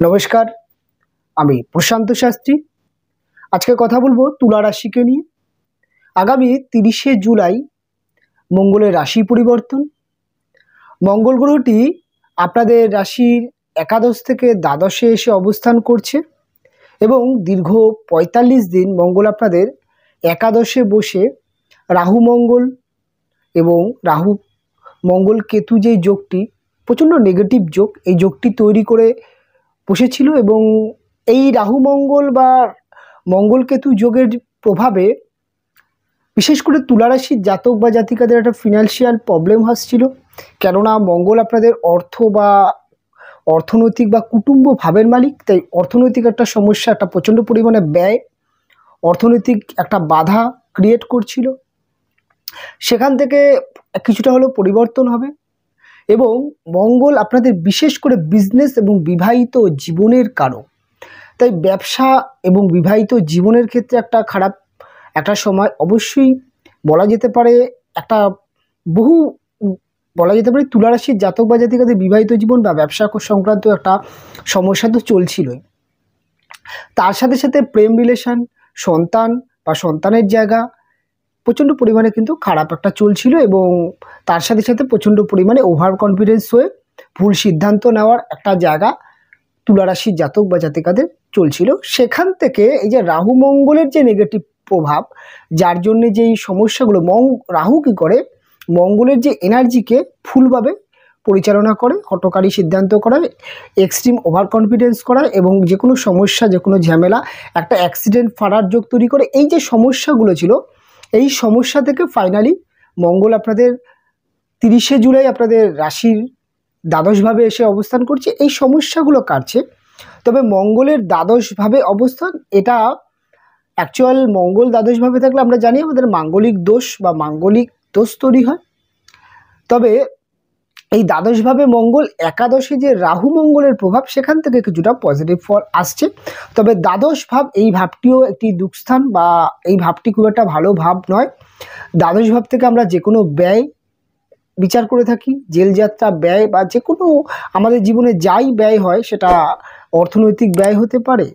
নমস্কার, আমি প্রশান্ত শাস্ত্রী। আজকে কথা বলবো তুলা রাশিকে নিয়ে। আগামী 30শে জুলাই মঙ্গলের রাশি পরিবর্তন। মঙ্গল গ্রহটি আপনাদের রাশির একাদশ থেকে দ্বাদশে এসে অবস্থান করছে এবং দীর্ঘ 45 দিন মঙ্গল আপনাদের একাদশে বসে রাহু মঙ্গল এবং রাহু মঙ্গল কেতু যে যোগটি প্রচণ্ড নেগেটিভ যোগ, এই যোগটি তৈরি করে বসেছিল এবং এই রাহু মঙ্গল বা মঙ্গল কেতু যোগের প্রভাবে বিশেষ করে তুলারাশির জাতক বা জাতিকাদের একটা ফিনান্সিয়াল প্রবলেম আসছিল। কেননা মঙ্গল আপনাদের অর্থ বা অর্থনৈতিক বা কুটুম্ব ভাবের মালিক, তাই অর্থনৈতিক একটা সমস্যা, একটা প্রচণ্ড পরিমাণে ব্যয়, অর্থনৈতিক একটা বাধা ক্রিয়েট করছিল। সেখান থেকে কিছুটা হলেও পরিবর্তন হবে এবং মঙ্গল আপনাদের বিশেষ করে বিজনেস এবং বিবাহিত জীবনের কারক। তাই ব্যবসা এবং বিবাহিত জীবনের ক্ষেত্রে একটা খারাপ একটা সময় অবশ্যই বলা যেতে পারে। বলা যেতে পারে তুলারাশির জাতক বা জাতিকাদের বিবাহিত জীবন বা ব্যবসা সংক্রান্ত একটা সমস্যা তো চলছিলই। তার সাথে সাথে প্রেম রিলেশন, সন্তান বা সন্তানের জায়গা প্রচণ্ড পরিমাণে কিন্তু খারাপ একটা চলছিল এবং তার সাথে সাথে প্রচণ্ড পরিমাণে ওভার কনফিডেন্স হয়ে ভুল সিদ্ধান্ত নেওয়ার একটা জায়গা তুলারাশির জাতক বা জাতিকাদের চলছিল। সেখান থেকে এই যে রাহু মঙ্গলের যে নেগেটিভ প্রভাব, যার জন্যে যেই সমস্যাগুলো রাহু কী করে, মঙ্গলের যে এনার্জিকে ফুলভাবে পরিচালনা করে, হঠকারী সিদ্ধান্ত করায়, এক্সট্রিম ওভার কনফিডেন্স করায় এবং যে কোনো সমস্যা, যে কোনো ঝামেলা, একটা অ্যাক্সিডেন্ট ফাড়ার যোগ তৈরি করে। এই যে সমস্যাগুলো ছিল, এই সমস্যা থেকে ফাইনালি মঙ্গল আপনাদের 30শে জুলাই আপনাদের রাশির দ্বাদশভাবে এসে অবস্থান করছে, এই সমস্যাগুলো কাটছে। তবে মঙ্গলের দ্বাদশভাবে অবস্থান, এটা অ্যাকচুয়াল মঙ্গল দ্বাদশভাবে থাকলে আমরা জানি আমাদের মাঙ্গলিক দোষ বা মাঙ্গলিক দোষ তৈরি হয়। তবে এই দ্বাদশভাবে মঙ্গল একাদশে যে রাহু মঙ্গলের প্রভাব, সেখান থেকে কিছুটা পজিটিভ ফল আসছে। তবে দ্বাদশ ভাব, এই ভাবটিও একটি দুঃস্থান বা এই ভাবটি খুব একটা ভালো ভাব নয়। দ্বাদশ ভাব থেকে আমরা যে কোনো ব্যয় বিচার করে থাকি, জেলযাত্রা ব্যয় বা যে কোনো আমাদের জীবনে যাই ব্যয় হয়, সেটা অর্থনৈতিক ব্যয় হতে পারে,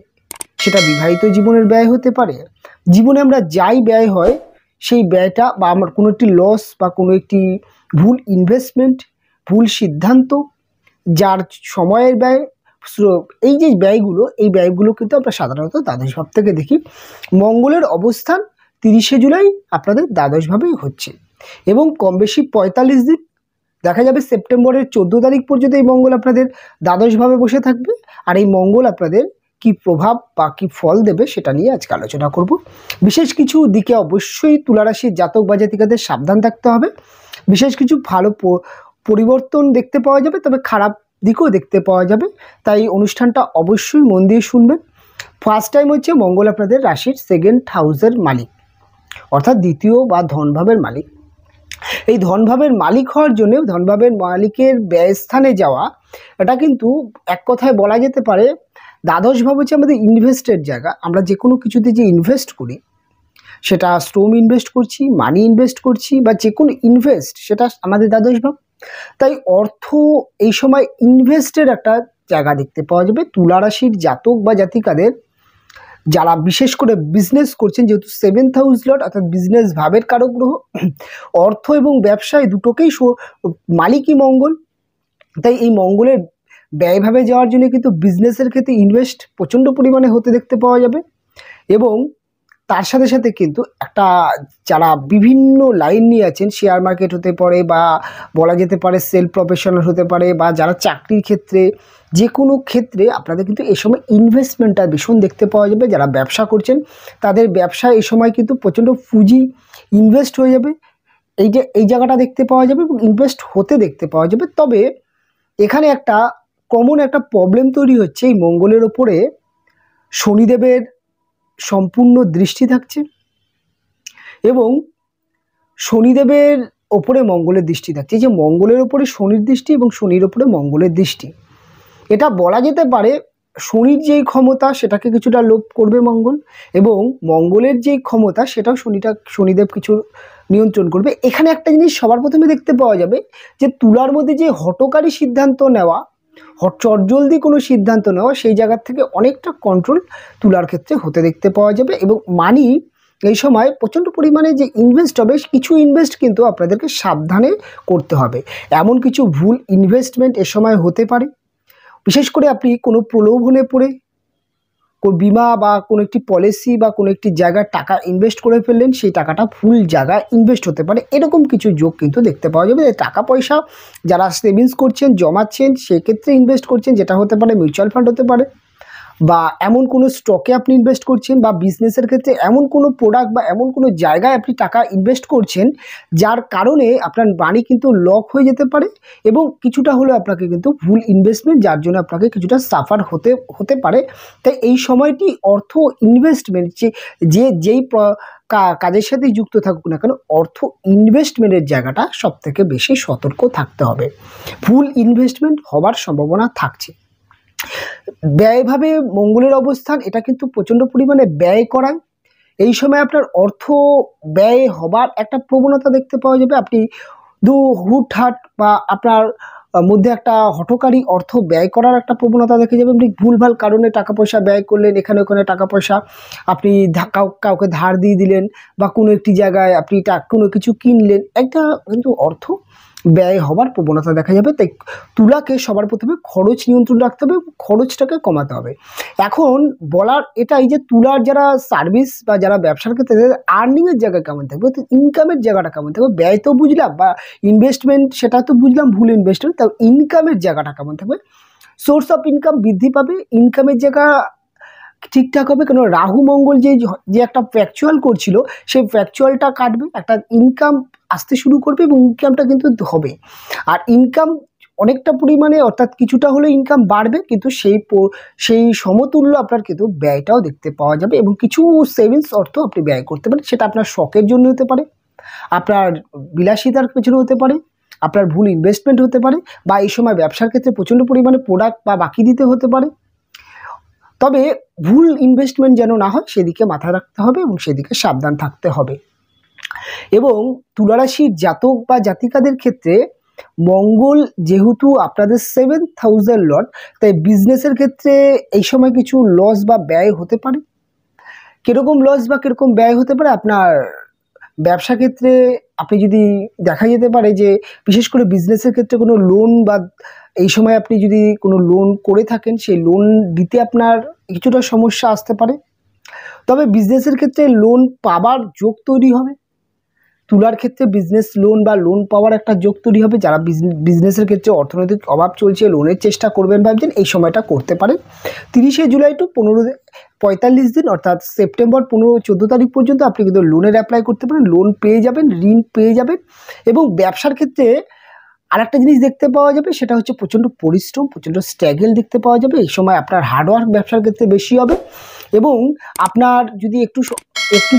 সেটা বিবাহিত জীবনের ব্যয় হতে পারে। জীবনে আমরা যাই ব্যয় হয় সেই ব্যয়টা বা আমার কোনো একটি লস বা কোনো একটি ভুল ইনভেস্টমেন্ট, ভুল সিদ্ধান্ত, যার সময়ের ব্যয়, এই যে ব্যয়গুলো, এই ব্যয়গুলো কিন্তু আমরা সাধারণত দ্বাদশ ভাব থেকে দেখি। মঙ্গলের অবস্থান 30শে জুলাই আপনাদের দ্বাদশভাবেই হচ্ছে এবং কম বেশি 45 দিন দেখা যাবে। সেপ্টেম্বরের 14 তারিখ পর্যন্ত এই মঙ্গল আপনাদের দ্বাদশভাবে বসে থাকবে। আর এই মঙ্গল আপনাদের কি প্রভাব বা কি ফল দেবে সেটা নিয়ে আজকে আলোচনা করব। বিশেষ কিছু দিকে অবশ্যই তুলারাশির জাতক বা জাতিকাদের সাবধান থাকতে হবে। বিশেষ কিছু ভালো পরিবর্তন দেখতে পাওয়া যাবে, তবে খারাপ দিকও দেখতে পাওয়া যাবে। তাই অনুষ্ঠানটা অবশ্যই মন দিয়ে শুনবেন। ফার্স্ট টাইম হচ্ছে মঙ্গল আপনাদের রাশির সেকেন্ড হাউসের মালিক, অর্থাৎ দ্বিতীয় বা ধনভাবের মালিক। এই ধনভাবের মালিক হওয়ার জন্য, ধনভাবের মালিকের ব্যয়স্থানে যাওয়া, এটা কিন্তু এক কথায় বলা যেতে পারে দ্বাদশ ভাব হচ্ছে আমাদের ইনভেস্টের জায়গা। আমরা যে কোনো কিছুতে যে ইনভেস্ট করি, সেটা স্টোম ইনভেস্ট করছি, মানি ইনভেস্ট করছি বা যে কোনো ইনভেস্ট, সেটা আমাদের দ্বাদশ ভাব। তাই অর্থ এই সময় ইনভেস্টের একটা জায়গা দেখতে পাওয়া যাবে। তুলারাশির জাতক বা জাতিকাদের যারা বিশেষ করে বিজনেস করছেন, যেহেতু 7th হাউস লর্ড অর্থাৎ বিজনেস ভাবের কারক গ্রহ, অর্থ এবং ব্যবসায় দুটোকেই মালিকই মঙ্গল। তাই এই মঙ্গলের ব্যয়ভাবে যাওয়ার জন্য কিন্তু বিজনেসের ক্ষেত্রে ইনভেস্ট প্রচণ্ড পরিমাণে হতে দেখতে পাওয়া যাবে। এবং তার সাথে সাথে কিন্তু একটা যারা বিভিন্ন লাইন নিয়ে আছেন, শেয়ার মার্কেট হতে পারে বা বলা যেতে পারে সেলফ প্রফেশনাল হতে পারে, বা যারা চাকরির ক্ষেত্রে, যে কোনো ক্ষেত্রে আপনাদের কিন্তু এই সময় ইনভেস্টমেন্টটা ভীষণ দেখতে পাওয়া যাবে। যারা ব্যবসা করছেন তাদের ব্যবসায় এই সময় কিন্তু প্রচণ্ড পুঁজি ইনভেস্ট হয়ে যাবে। এই জায়গাটা দেখতে পাওয়া যাবে এবং ইনভেস্ট হতে দেখতে পাওয়া যাবে। তবে এখানে একটা কমন একটা প্রবলেম তৈরি হচ্ছে, এই মঙ্গলের ওপরে শনিদেবের সম্পূর্ণ দৃষ্টি থাকছে এবং শনিদেবের ওপরে মঙ্গলের দৃষ্টি থাকছে। যে মঙ্গলের ওপরে শনির দৃষ্টি এবং শনির ওপরে মঙ্গলের দৃষ্টি, এটা বলা যেতে পারে শনির যেই ক্ষমতা সেটাকে কিছুটা লোপ করবে মঙ্গল, এবং মঙ্গলের যেই ক্ষমতা সেটাও শনিদেব কিছু নিয়ন্ত্রণ করবে। এখানে একটা জিনিস সবার প্রথমে দেখতে পাওয়া যাবে যে তুলার মধ্যে যে হঠকারী সিদ্ধান্ত নেওয়া চটজলদি কোনো সিদ্ধান্ত নেওয়া, সেই জায়গার থেকে অনেকটা কন্ট্রোল তুলার ক্ষেত্রে হতে দেখতে পাওয়া যাবে। এবং মানি এই সময় প্রচণ্ড পরিমাণে যে ইনভেস্ট হবে, কিছু ইনভেস্ট কিন্তু আপনাদেরকে সাবধানে করতে হবে। এমন কিছু ভুল ইনভেস্টমেন্ট এ সময় হতে পারে, বিশেষ করে আপনি কোনো প্রলোভনে পড়ে কোনো বিমা বা কোনো একটি পলিসি বা কোনো একটি জায়গায় টাকা ইনভেস্ট করে ফেললেন, সেই টাকাটা ভুল জায়গায় ইনভেস্ট হতে পারে। এরকম কিছু যোগ কিন্তু দেখতে পাওয়া যাবে। টাকা পয়সা যারা সেভিংস করছেন, জমাচ্ছেন, সেক্ষেত্রে ইনভেস্ট করছেন, যেটা হতে পারে মিউচুয়াল ফান্ড হতে পারে, বা এমন কোনো স্টকে আপনি ইনভেস্ট করছেন, বা বিজনেসের ক্ষেত্রে এমন কোনো প্রোডাক্ট বা এমন কোনো জায়গায় আপনি টাকা ইনভেস্ট করছেন যার কারণে আপনার মানি কিন্তু লক হয়ে যেতে পারে, এবং কিছুটা হলেও আপনাকে কিন্তু ভুল ইনভেস্টমেন্ট, যার জন্য আপনাকে কিছুটা সাফার হতে পারে। তাই এই সময়টি অর্থ ইনভেস্টমেন্ট যেই কাজের সাথে যুক্ত থাকুক না কেন, অর্থ ইনভেস্টমেন্টের জায়গাটা সবথেকে বেশি সতর্ক থাকতে হবে। ভুল ইনভেস্টমেন্ট হওয়ার সম্ভাবনা থাকছে। ব্যয়ভাবে মঙ্গলের অবস্থান, এটা কিন্তু প্রচণ্ড পরিমাণে ব্যয় করায়। এই সময় আপনার অর্থ ব্যয় হবার একটা প্রবণতা দেখতে পাওয়া যাবে। আপনি হুটহাট বা আপনার মধ্যে একটা হঠকারী অর্থ ব্যয় করার একটা প্রবণতা দেখে যাবে। আপনি ভুলভাল কারণে টাকা পয়সা ব্যয় করলেন, এখানে ওখানে টাকা পয়সা আপনি কাউকে ধার দিয়ে দিলেন, বা কোনো একটি জায়গায় আপনি কোনো কিছু কিনলেন, একটা কিন্তু অর্থ ব্যয় হবার প্রবণতা দেখা যাবে। তাই তুলাকে সবার প্রথমে খরচ নিয়ন্ত্রণ রাখতে হবে, খরচটাকে কমাতে হবে। এখন বলার এটাই যে তুলার যারা সার্ভিস বা যারা ব্যবসার ক্ষেত্রে, আর্নিংয়ের জায়গা কেমন থাকবে, ইনকামের জায়গাটা কেমন থাকবে। ব্যয় তো বুঝলাম, বা ইনভেস্টমেন্ট সেটা তো বুঝলাম, ভুল ইনভেস্টমেন্ট, তাও ইনকামের জায়গাটা কেমন থাকবে। সোর্স অফ ইনকাম বৃদ্ধি পাবে, ইনকামের জায়গা ঠিকঠাক হবে। কেন রাহু মঙ্গল যে একটা ফ্যাকচুয়াল করছিল, সেই ফ্যাকচুয়ালটা কাটবে, একটা ইনকাম আসতে শুরু করবে, এবং ইনকামটা কিন্তু হবে। আর ইনকাম অনেকটা পরিমাণে, অর্থাৎ কিছুটা হলে ইনকাম বাড়বে, কিন্তু সেই সমতুল্য আপনার কিন্তু ব্যয়টাও দেখতে পাওয়া যাবে। এবং কিছু সেভিংস অর্থ আপনি ব্যয় করতে পারেন, সেটা আপনার শখের জন্য হতে পারে, আপনার বিলাসিতার পেছনে হতে পারে, আপনার ভুল ইনভেস্টমেন্ট হতে পারে, বা এই সময় ব্যবসার ক্ষেত্রে প্রচণ্ড পরিমাণে প্রোডাক্ট বা বাকি দিতে হতে পারে। তবে ভুল ইনভেস্টমেন্ট যেন না হয়, সেদিকে মাথায় রাখতে হবে এবং সেদিকে সাবধান থাকতে হবে। এবং তুলারাশির জাতক বা জাতিকাদের ক্ষেত্রে মঙ্গল যেহেতু আপনাদের 7th হাউসের লর্ড, তাই বিজনেসের ক্ষেত্রে এই সময় কিছু লস বা ব্যয় হতে পারে। কীরকম লস বা কীরকম ব্যয় হতে পারে, আপনার ব্যবসা ক্ষেত্রে আপনি যদি দেখা যেতে পারে যে বিশেষ করে বিজনেসের ক্ষেত্রে কোনো লোন, বা এই সময় আপনি যদি কোনো লোন করে থাকেন, সেই লোন দিতে আপনার কিছুটা সমস্যা আসতে পারে। তবে বিজনেসের ক্ষেত্রে লোন পাবার যোগ তৈরি হবে। তুলার ক্ষেত্রে বিজনেস লোন বা লোন পাওয়ার একটা যোগ তৈরি হবে। যারা বিজনেসের ক্ষেত্রে অর্থনৈতিক অভাব চলছে, লোনের চেষ্টা করবেন ভাবছেন, এই সময়টা করতে পারেন। 30শে জুলাই টু 45 দিন, অর্থাৎ সেপ্টেম্বর 14 তারিখ পর্যন্ত আপনি কিন্তু লোনের অ্যাপ্লাই করতে পারেন, লোন পেয়ে যাবেন, ঋণ পেয়ে যাবেন। এবং ব্যবসার ক্ষেত্রে আরেকটা জিনিস দেখতে পাওয়া যাবে, সেটা হচ্ছে প্রচণ্ড পরিশ্রম, প্রচণ্ড স্ট্রাগল দেখতে পাওয়া যাবে। এই সময় আপনার হার্ডওয়ার্ক ব্যবসার ক্ষেত্রে বেশি হবে, এবং আপনার যদি একটু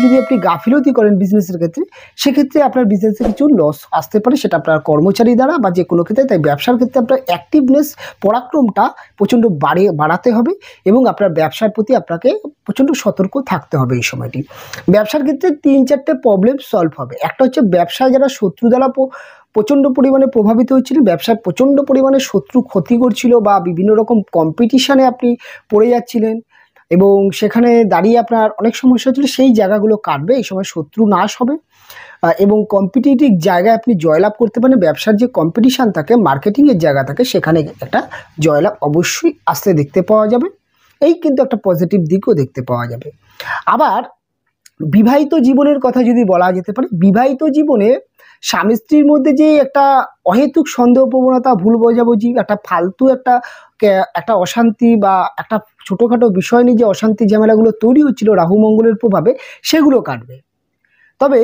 যদি আপনি গাফিলতি করেন বিজনেসের ক্ষেত্রে, সেক্ষেত্রে আপনার বিজনেসে কিছু লস আসতে পারে, সেটা আপনার কর্মচারী দ্বারা বা যে কোনো ক্ষেত্রে। তাই ব্যবসার ক্ষেত্রে আপনার অ্যাক্টিভনেস, পরাক্রমটা প্রচণ্ড বাড়াতে হবে, এবং আপনার ব্যবসার প্রতি আপনাকে প্রচণ্ড সতর্ক থাকতে হবে এই সময়টি। ব্যবসার ক্ষেত্রে 3-4টে প্রবলেম সলভ হবে। একটা হচ্ছে ব্যবসায় যারা শত্রু দ্বারা প্রচণ্ড পরিমাণে প্রভাবিত হচ্ছিলেন, ব্যবসায় প্রচণ্ড পরিমাণে শত্রু ক্ষতি করছিল, বা বিভিন্ন রকম কম্পিটিশানে আপনি পড়ে যাচ্ছিলেন, এবং সেখানে দাঁড়িয়ে আপনার অনেক সমস্যা হচ্ছিল, সেই জায়গাগুলো কাটবে। এই সময় শত্রু নাশ হবে, এবং কম্পিটিটিভ জায়গায় আপনি জয়লাভ করতে পারেন। ব্যবসার যে কম্পিটিশান থাকে, মার্কেটিংয়ের জায়গা থাকে, সেখানে একটা জয়লাভ অবশ্যই আসতে দেখতে পাওয়া যাবে। এই কিন্তু একটা পজিটিভ দিকও দেখতে পাওয়া যাবে। আবার বিবাহিত জীবনের কথা যদি বলা যেতে পারে, বিবাহিত জীবনে স্বামী স্ত্রীর মধ্যে যে একটা অহেতুক সন্দেহ প্রবণতা, ভুল বোঝাবুঝি, একটা ফালতু একটা অশান্তি, বা একটা ছোটোখাটো বিষয় নিয়ে যে অশান্তি ঝামেলাগুলো তৈরি হচ্ছিল রাহু মঙ্গলের প্রভাবে, সেগুলো কাটবে। তবে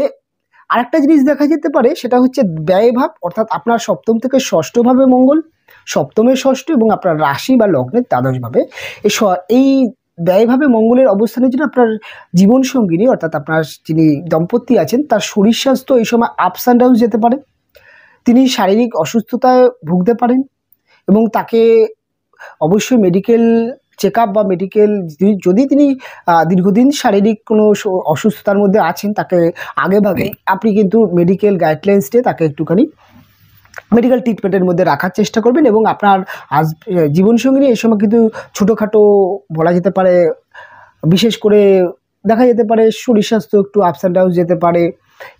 আরেকটা জিনিস দেখা যেতে পারে, সেটা হচ্ছে ব্যয়ভাব, অর্থাৎ আপনার সপ্তম থেকে ষষ্ঠভাবে মঙ্গল, সপ্তমের ষষ্ঠ, এবং আপনার রাশি বা লগ্নের দ্বাদশভাবে এই ব্যয়ভাবে মঙ্গলের অবস্থানের জন্য আপনার জীবনসঙ্গিনী, অর্থাৎ আপনার যিনি দম্পতি আছেন, তার শরীর স্বাস্থ্য এই সময় আপস অ্যান্ড ডাউন যেতে পারে। তিনি শারীরিক অসুস্থতায় ভুগতে পারেন, এবং তাকে অবশ্যই মেডিকেল চেক আপ বা মেডিকেল, যদি তিনি দীর্ঘদিন শারীরিক কোনো অসুস্থতার মধ্যে আছেন, তাকে আগেভাগে আপনি কিন্তু মেডিকেল গাইডলাইন্স দিয়ে তাকে একটুখানি মেডিকেল ট্রিটমেন্টের মধ্যে রাখার চেষ্টা করবেন। এবং আপনার জীবনসঙ্গিনী এই সময় কিন্তু ছোটোখাটো বলা যেতে পারে, বিশেষ করে দেখা যেতে পারে শরীর স্বাস্থ্য একটু আপস অ্যান্ড ডাউন যেতে পারে,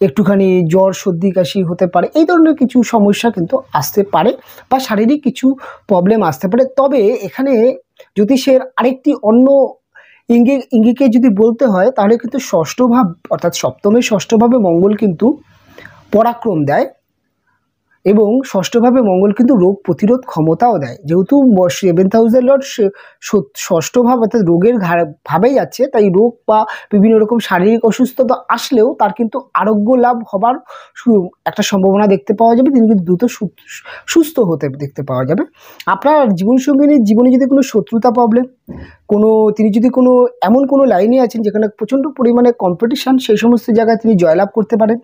একটুখানি জ্বর সর্দি কাশি হতে পারে, এই ধরনের কিছু সমস্যা কিন্তু আসতে পারে, বা শারীরিক কিছু প্রবলেম আসতে পারে। তবে এখানে জ্যোতিষের আরেকটি অন্য ইঙ্গিকে যদি বলতে হয়, তাহলে কিন্তু ষষ্ঠ ভাব অর্থাৎ সপ্তমের ষষ্ঠভাবে মঙ্গল কিন্তু পরাক্রম দেয়, এবং ষষ্ঠভাবে মঙ্গল কিন্তু রোগ প্রতিরোধ ক্ষমতাও দেয়। যেহেতু 7th লর্ড ষষ্ঠ ভাব অর্থাৎ রোগের ভাবেই যাচ্ছে, তাই রোগ বা বিভিন্ন রকম শারীরিক অসুস্থতা আসলেও তার কিন্তু আরোগ্য লাভ হবার একটা সম্ভাবনা দেখতে পাওয়া যাবে। তিনি কিন্তু দ্রুত সুস্থ হতে দেখতে পাওয়া যাবে। আপনার জীবনসঙ্গিনীর জীবনে যদি কোনো শত্রুতা প্রবলেম, তিনি যদি এমন কোনো লাইনে আছেন যেখানে প্রচণ্ড পরিমাণে কম্পিটিশান, সেই সমস্ত জায়গায় তিনি জয়লাভ করতে পারেন।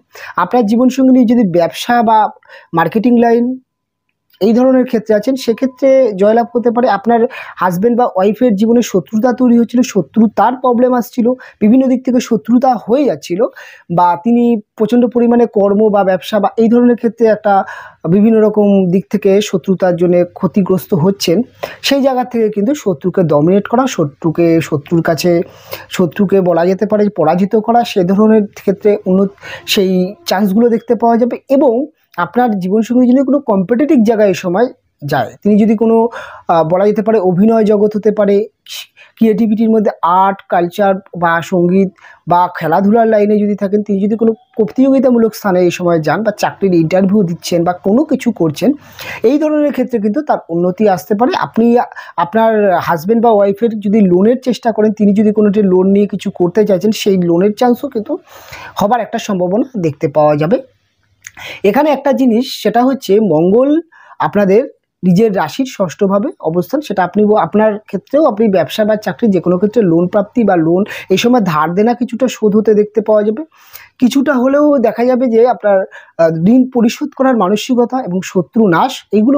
আপনার জীবনসঙ্গিনী যদি ব্যবসা বা মার্কেটিং লাইন এই ধরনের ক্ষেত্রে আছেন, সেক্ষেত্রে জয়লাভ হতে পারে। আপনার হাজব্যান্ড বা ওয়াইফের জীবনে শত্রুতা তৈরি হচ্ছিল, শত্রুতার প্রবলেম আসছিল, বিভিন্ন দিক থেকে শত্রুতা হয়ে যাচ্ছিল, বা তিনি প্রচণ্ড পরিমাণে কর্ম বা ব্যবসা বা এই ধরনের ক্ষেত্রে একটা বিভিন্ন রকম দিক থেকে শত্রুতার জন্য ক্ষতিগ্রস্ত হচ্ছেন, সেই জায়গা থেকে কিন্তু শত্রুকে ডমিনেট করা, শত্রুকে বলা যেতে পারে পরাজিত করা, সে ধরনের ক্ষেত্রে সেই চান্সগুলো দেখতে পাওয়া যাবে। এবং আপনার জীবনসঙ্গী যদি কোনো কম্পিটিটিভ জায়গায় এই সময় যায়, তিনি যদি বলা যেতে পারে অভিনয় জগৎ হতে পারে, ক্রিয়েটিভিটির মধ্যে আর্ট কালচার বা সঙ্গীত বা খেলাধুলার লাইনে যদি থাকেন, তিনি যদি কোনো প্রতিযোগিতামূলক স্থানে এই সময় যান বা চাকরির ইন্টারভিউ দিচ্ছেন বা কোনো কিছু করছেন, এই ধরনের ক্ষেত্রে কিন্তু তার উন্নতি আসতে পারে। আপনি আপনার হাজব্যান্ড বা ওয়াইফের যদি লোনের চেষ্টা করেন, তিনি যদি কোনোটি লোন নিয়ে কিছু করতে চাইছেন, সেই লোনের চান্সও কিন্তু হবার একটা সম্ভাবনা দেখতে পাওয়া যাবে। এখানে একটা জিনিস, সেটা হচ্ছে মঙ্গল আপনাদের নিজের রাশির ষষ্ঠভাবে অবস্থান, সেটা আপনার ক্ষেত্রেও আপনি ব্যবসা বা চাকরি যে কোনো ক্ষেত্রে লোন প্রাপ্তি বা লোন এই সময় ধার দেনা কিছুটা শোধ হতে দেখতে পাওয়া যাবে। কিছুটা হলেও দেখা যাবে যে আপনার ঋণ পরিশোধ করার মানসিকতা এবং শত্রু নাশ, এইগুলো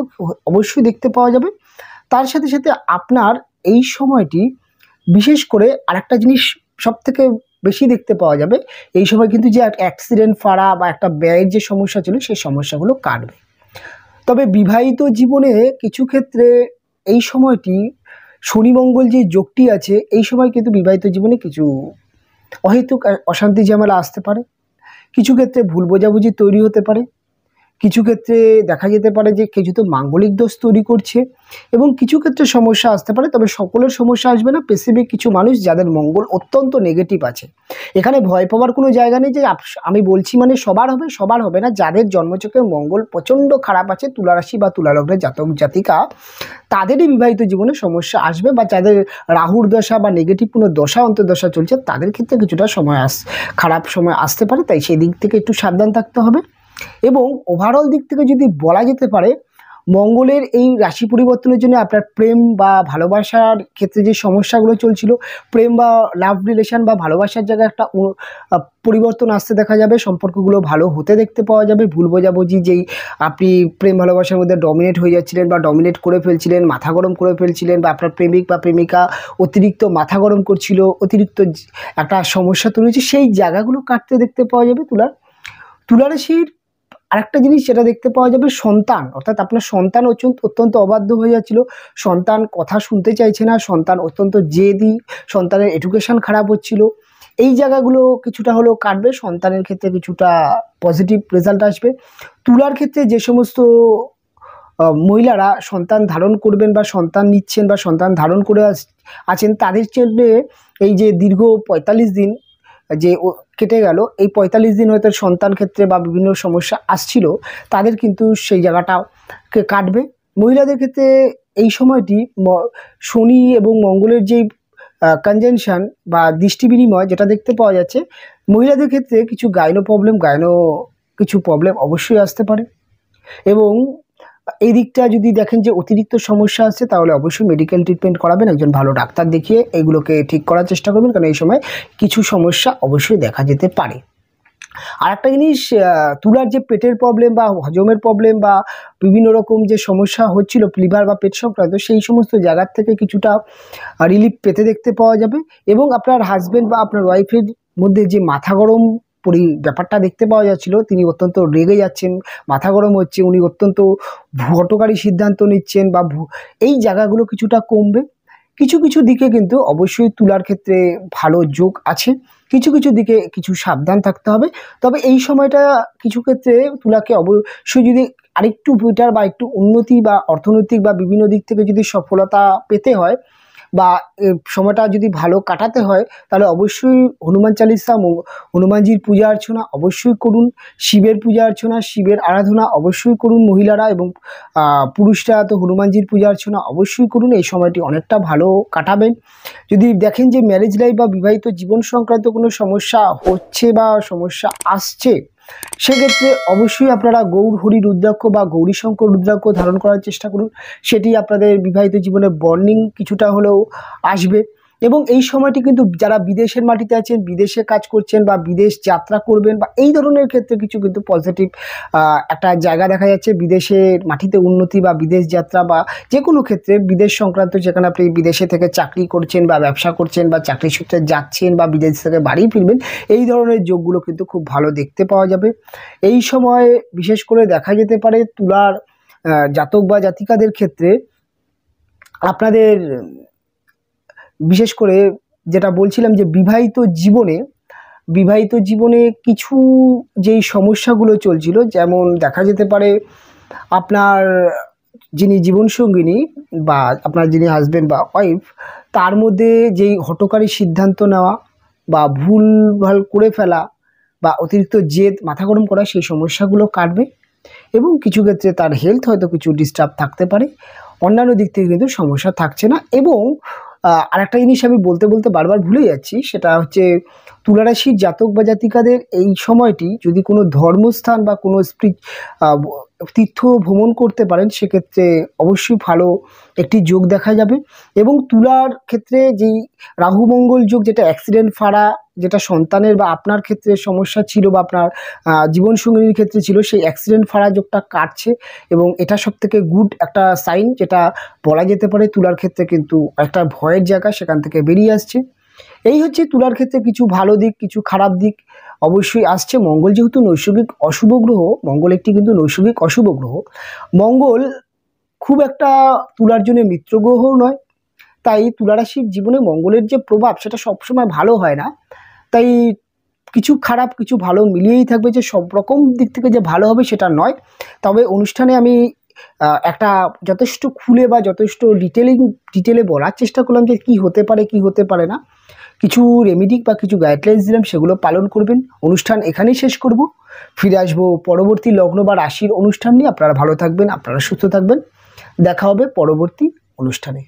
অবশ্যই দেখতে পাওয়া যাবে। তার সাথে সাথে আপনার এই সময়টি বিশেষ করে আরেকটা জিনিস সবথেকে বেশি দেখতে পাওয়া যাবে, এই সময় কিন্তু যে অ্যাক্সিডেন্ট ফাড়া বা একটা ব্যয়ের যে সমস্যা ছিল, সেই সমস্যাগুলো কাটবে। তবে বিবাহিত জীবনে কিছু ক্ষেত্রে এই সময়টি শনি মঙ্গল যে যোগটি আছে, এই সময় কিন্তু বিবাহিত জীবনে কিছু অহেতুক অশান্তি ঝামেলা আসতে পারে, কিছু ক্ষেত্রে ভুল বোঝাবুঝি তৈরি হতে পারে, কিছু ক্ষেত্রে দেখা যেতে পারে যে কিছু তো মাঙ্গলিক দোষ তৈরি করছে, এবং কিছু ক্ষেত্রে সমস্যা আসতে পারে। তবে সকলের সমস্যা আসবে না, স্পেসিফিক কিছু মানুষ যাদের মঙ্গল অত্যন্ত নেগেটিভ আছে, এখানে ভয় পাওয়ার কোনো জায়গা নেই। যে আমি বলছি মানে সবার হবে না। যাদের জন্মচক্রে মঙ্গল প্রচণ্ড খারাপ আছে, তুলারাশি বা তুলালগ্নের জাতক জাতিকা, তাদেরই বিবাহিত জীবনে সমস্যা আসবে, বা যাদের রাহুর দশা বা নেগেটিভ কোনো দশা অন্তর্দশা চলছে, তাদের ক্ষেত্রে কিছুটা খারাপ সময় আসতে পারে। তাই সেই দিক থেকে একটু সাবধান থাকতে হবে। এবং ওভারঅল দিক থেকে যদি বলা যেতে পারে, মঙ্গলের এই রাশি পরিবর্তনের জন্য আপনার প্রেম বা ভালোবাসার ক্ষেত্রে যে সমস্যাগুলো চলছিল, প্রেম বা লাভ রিলেশন বা ভালোবাসার জায়গায় একটা পরিবর্তন আসতে দেখা যাবে, সম্পর্কগুলো ভালো হতে দেখতে পাওয়া যাবে। ভুল বোঝাবুঝি যেই আপনি প্রেম ভালোবাসার মধ্যে ডমিনেট হয়ে যাচ্ছিলেন বা ডমিনেট করে ফেলছিলেন, মাথা গরম করে ফেলছিলেন, বা আপনার প্রেমিক বা প্রেমিকা অতিরিক্ত মাথা গরম করছিল, অতিরিক্ত একটা সমস্যা তৈরি হয়েছে, সেই জায়গাগুলো কাটতে দেখতে পাওয়া যাবে। তুলারাশির আরেকটা জিনিস যেটা দেখতে পাওয়া যাবে, সন্তান, অর্থাৎ আপনার সন্তান অত্যন্ত অবাধ্য হয়ে যাচ্ছিল, সন্তান কথা শুনতে চাইছে না, সন্তান অত্যন্ত জেদি, সন্তানের এডুকেশন খারাপ হচ্ছিল, এই জায়গাগুলো কিছুটা হলেও কাটবে। সন্তানের ক্ষেত্রে কিছুটা পজিটিভ রেজাল্ট আসবে। তুলার ক্ষেত্রে যে সমস্ত মহিলারা সন্তান ধারণ করবেন বা সন্তান নিচ্ছেন বা সন্তান ধারণ করে আছেন, তাদের জন্য এই যে দীর্ঘ 45 দিন যে কেটে গেল, এই 45 দিন হয়তো সন্তান ক্ষেত্রে বা বিভিন্ন সমস্যা আসছিল, তাদের কিন্তু সেই জায়গাটাকে কাটবে। মহিলাদের ক্ষেত্রে এই সময়টি শনি এবং মঙ্গলের যেই কনজাংশন বা দৃষ্টি বিনিময় যেটা দেখতে পাওয়া যাচ্ছে, মহিলাদের ক্ষেত্রে কিছু কিছু প্রবলেম অবশ্যই আসতে পারে। এবং এই দিকটা যদি দেখেন যে অতিরিক্ত সমস্যা আসছে, তাহলে অবশ্যই মেডিকেল ট্রিটমেন্ট করাবেন, একজন ভালো ডাক্তার দেখিয়ে এগুলোকে ঠিক করার চেষ্টা করবেন, কারণ এই সময় কিছু সমস্যা অবশ্যই দেখা যেতে পারে। আর একটা জিনিস, তুলার যে পেটের প্রবলেম বা হজমের প্রবলেম বা বিভিন্ন রকম যে সমস্যা হচ্ছিল লিভার বা পেট সংক্রান্ত, সেই সমস্ত জায়গার থেকে কিছুটা রিলিফ পেতে দেখতে পাওয়া যাবে। এবং আপনার হাজব্যান্ড বা আপনার ওয়াইফের মধ্যে যে মাথা গরম ব্যাপারটা দেখতে পাওয়া যাচ্ছিল, তিনি অত্যন্ত রেগে যাচ্ছেন, মাথা গরম হচ্ছে, উনি অত্যন্ত হঠকারী সিদ্ধান্ত নিচ্ছেন বা এই জায়গাগুলো কিছুটা কমবে। কিছু কিছু দিকে কিন্তু অবশ্যই তুলার ক্ষেত্রে ভালো যোগ আছে, কিছু কিছু দিকে কিছু সাবধান থাকতে হবে। তবে এই সময়টা কিছু ক্ষেত্রে তুলাকে অবশ্যই যদি আরেকটু বেটার বা একটু উন্নতি বা অর্থনৈতিক বা বিভিন্ন দিক থেকে যদি সফলতা পেতে হয় বা সময়টা যদি ভালো কাটাতে হয়, তাহলে অবশ্যই হনুমান চালিসা, হনুমানজির পূজা অর্চনা অবশ্যই করুন, শিবের পূজা অর্চনা, শিবের আরাধনা অবশ্যই করুন মহিলারা, এবং পুরুষরা তো হনুমানজির পূজা অর্চনা অবশ্যই করুন। এই সময়টি অনেকটা ভালো কাটাবেন। যদি দেখেন যে ম্যারেজ লাইফ বা বিবাহিত জীবন সংক্রান্ত কোনো সমস্যা হচ্ছে বা সমস্যা আসছে, সেক্ষেত্রে অবশ্যই আপনারা গৌর হরি রুদ্রাক্ষ বা গৌরী শঙ্কর রুদ্রাক্ষ ধারণ করার চেষ্টা করুন। সেটি আপনাদের বিবাহিত জীবনে বর্নিং কিছুটা হলেও আসবে। এবং এই সময়টি কিন্তু যারা বিদেশের মাটিতে আছেন, বিদেশে কাজ করছেন বা বিদেশ যাত্রা করবেন বা এই ধরনের ক্ষেত্রে কিছু কিন্তু পজিটিভ একটা জায়গা দেখা যাচ্ছে। বিদেশের মাটিতে উন্নতি বা বিদেশ যাত্রা বা যে কোনো ক্ষেত্রে বিদেশ সংক্রান্ত, যেখানে আপনি বিদেশে থেকে চাকরি করছেন বা ব্যবসা করছেন বা চাকরি সূত্রে যাচ্ছেন বা বিদেশ থেকে বাড়ি ফিরবেন, এই ধরনের যোগগুলো কিন্তু খুব ভালো দেখতে পাওয়া যাবে। এই সময় বিশেষ করে দেখা যেতে পারে তুলার জাতক বা জাতিকাদের ক্ষেত্রে আপনাদের বিশেষ করে যেটা বলছিলাম যে বিবাহিত জীবনে কিছু যেই সমস্যাগুলো চলছিল, যেমন দেখা যেতে পারে আপনার যিনি জীবনসঙ্গিনী বা আপনার যিনি হাজব্যান্ড বা ওয়াইফ, তার মধ্যে যেই হঠকারী সিদ্ধান্ত নেওয়া বা ভুলভাল করে ফেলা বা অতিরিক্ত জেদ, মাথা গরম করা, সেই সমস্যাগুলো কাটবে। এবং কিছু ক্ষেত্রে তার হেলথ হয়তো কিছু ডিস্টার্ব থাকতে পারে, অন্যান্য দিক থেকে কিন্তু সমস্যা থাকছে না। এবং আরেকটা জিনিস আমি বলতে বলতে বারবার ভুলে যাচ্ছি, সেটা হচ্ছে তুলারাশির জাতক বা জাতিকাদের এই সময়টি যদি কোনো ধর্মস্থান বা কোনো তীর্থ ভ্রমণ করতে পারেন, সেক্ষেত্রে অবশ্যই ভালো একটি যোগ দেখা যাবে। এবং তুলার ক্ষেত্রে যেই রাহু মঙ্গল যোগ, যেটা অ্যাক্সিডেন্ট ফাড়া, যেটা সন্তানের বা আপনার ক্ষেত্রে সমস্যা ছিল বা আপনার জীবনসঙ্গিনীর ক্ষেত্রে ছিল, সেই অ্যাক্সিডেন্ট ফাড়া যোগটা কাটছে। এবং এটা সবথেকে গুড একটা সাইন, যেটা বলা যেতে পারে তুলার ক্ষেত্রে কিন্তু একটা ভয়ের জায়গা সেখান থেকে বেরিয়ে আসছে। এই হচ্ছে তুলার ক্ষেত্রে কিছু ভালো দিক, কিছু খারাপ দিক অবশ্যই আসছে। মঙ্গল যেহেতু নৈসর্গিক অশুভ গ্রহ, মঙ্গল একটি কিন্তু নৈসর্গিক অশুভ গ্রহ, মঙ্গল খুব একটা তুলার জন্য মিত্র গ্রহও নয়। তাই তুলারাশির জীবনে মঙ্গলের যে প্রভাব, সেটা সবসময় ভালো হয় না। তাই কিছু খারাপ কিছু ভালো মিলিয়েই থাকবে, যে সব রকম দিক থেকে যে ভালো হবে সেটা নয়। তবে অনুষ্ঠানে আমি একটা যথেষ্ট খুলে বা যথেষ্ট ডিটেলে বলার চেষ্টা করলাম যে কি হতে পারে কি হতে পারে না। কিছু রেমিডি বা কিছু গাইডলাইন্স দিলাম, সেগুলো পালন করবেন। অনুষ্ঠান এখানেই শেষ করব, ফিরে আসবো পরবর্তী লগ্ন বা রাশির অনুষ্ঠান নিয়ে। আপনারা ভালো থাকবেন, আপনারা সুস্থ থাকবেন, দেখা হবে পরবর্তী অনুষ্ঠানে।